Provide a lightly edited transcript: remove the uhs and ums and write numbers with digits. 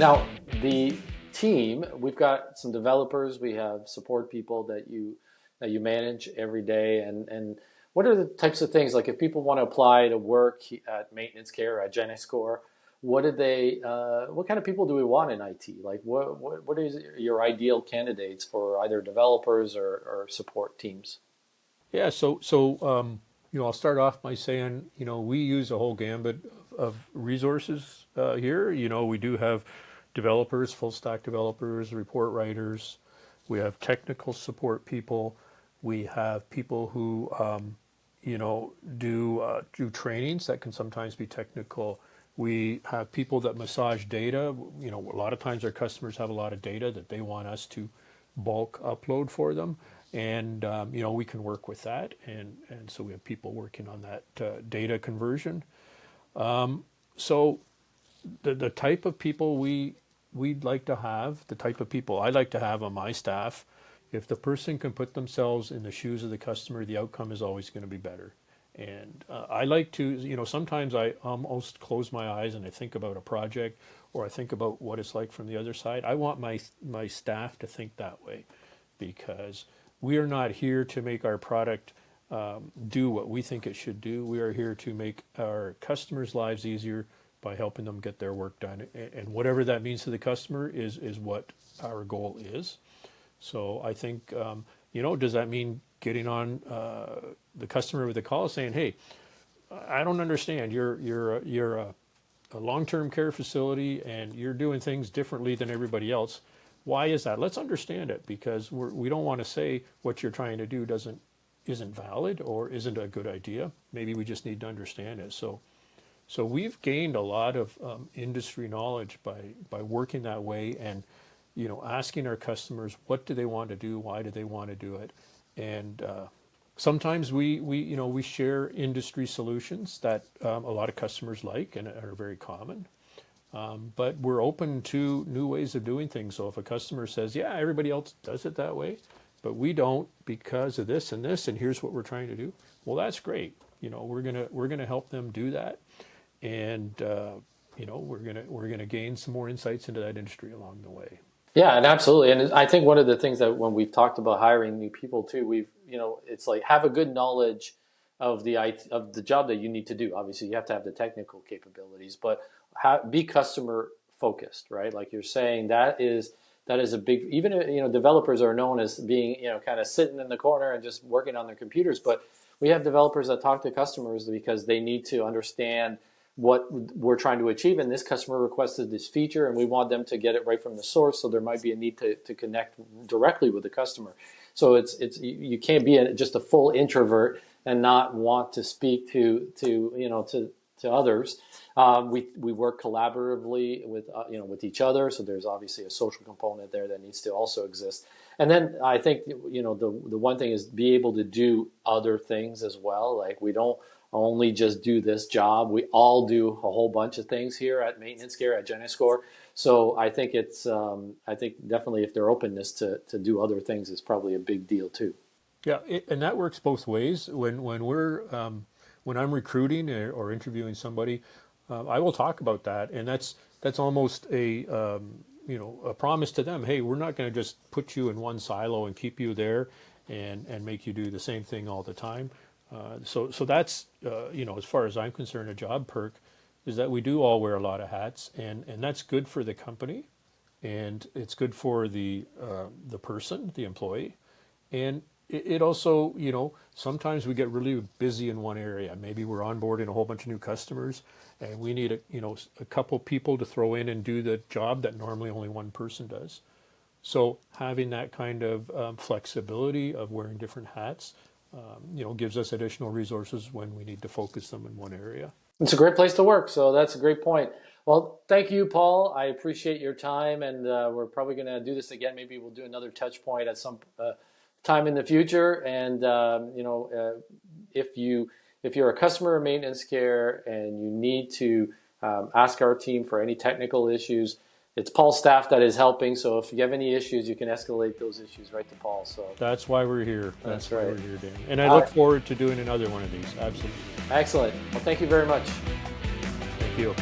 Now, the team, we've got some developers, we have support people that you manage every day, and what are the types of things, like if people want to apply to work at Maintenance Care, at GeneScore, what kind of people do we want in IT? Like what is your ideal candidates for either developers or support teams? Yeah, I'll start off by saying, we use a whole gambit of resources here. We do have developers, full stack developers, report writers. We have technical support people. We have people who, do trainings that can sometimes be technical. We have people that massage data. A lot of times our customers have a lot of data that they want us to bulk upload for them. And, we can work with that. And so we have people working on that data conversion. So the type of people we'd like to have, the type of people I like to have on my staff, if the person can put themselves in the shoes of the customer, the outcome is always going to be better. And I like to, sometimes I almost close my eyes and I think about a project, or I think about what it's like from the other side. I want my staff to think that way, because we are not here to make our product do what we think it should do. We are here to make our customers' lives easier by helping them get their work done. And whatever that means to the customer is what our goal is. So I think, does that mean getting on the customer with a call saying, hey, I don't understand. You're a long-term care facility and you're doing things differently than everybody else. Why is that? Let's understand it, because we don't want to say what you're trying to do isn't valid or isn't a good idea. Maybe we just need to understand it. So we've gained a lot of industry knowledge by working that way, and asking our customers, what do they want to do? Why do they want to do it? And sometimes we share industry solutions that a lot of customers like and are very common. But we're open to new ways of doing things. So if a customer says, yeah, everybody else does it that way, but we don't because of this and this, and here's what we're trying to do, well, that's great. We're gonna help them do that, and we're gonna gain some more insights into that industry along the way. Yeah, and absolutely. And I think one of the things that when we've talked about hiring new people too, it's like have a good knowledge of the job that you need to do. Obviously, you have to have the technical capabilities, but be customer focused, right? Like you're saying, that is a big, even, developers are known as being, kind of sitting in the corner and just working on their computers. But we have developers that talk to customers because they need to understand what we're trying to achieve. And this customer requested this feature and we want them to get it right from the source. So there might be a need to connect directly with the customer. So you can't be just a full introvert and not want to speak to others. We work collaboratively with each other, so there's obviously a social component there that needs to also exist. And then I think the one thing is be able to do other things as well. Like we don't only just do this job. We all do a whole bunch of things here at Maintenance Care, at GeneScore. So I think I think definitely if their openness to do other things is probably a big deal too. Yeah, and that works both ways. When I'm recruiting or interviewing somebody, I will talk about that, and that's almost a promise to them. Hey, we're not going to just put you in one silo and keep you there, and make you do the same thing all the time. So that's as far as I'm concerned, a job perk is that we do all wear a lot of hats, and that's good for the company, and it's good for the person, the employee, and it also, sometimes we get really busy in one area. Maybe we're onboarding a whole bunch of new customers and we need a couple people to throw in and do the job that normally only one person does. So having that kind of flexibility of wearing different hats, gives us additional resources when we need to focus them in one area. It's a great place to work. So that's a great point. Well, thank you, Paul. I appreciate your time, and we're probably going to do this again. Maybe we'll do another touch point at some time in the future. And if you're a customer of Maintenance Care and you need to ask our team for any technical issues, it's Paul's staff that is helping. So if you have any issues, you can escalate those issues right to Paul. So that's why we're here. That's why right. We're here, Dan. And I look forward to doing another one of these. Absolutely. Excellent. Well, thank you very much. Thank you.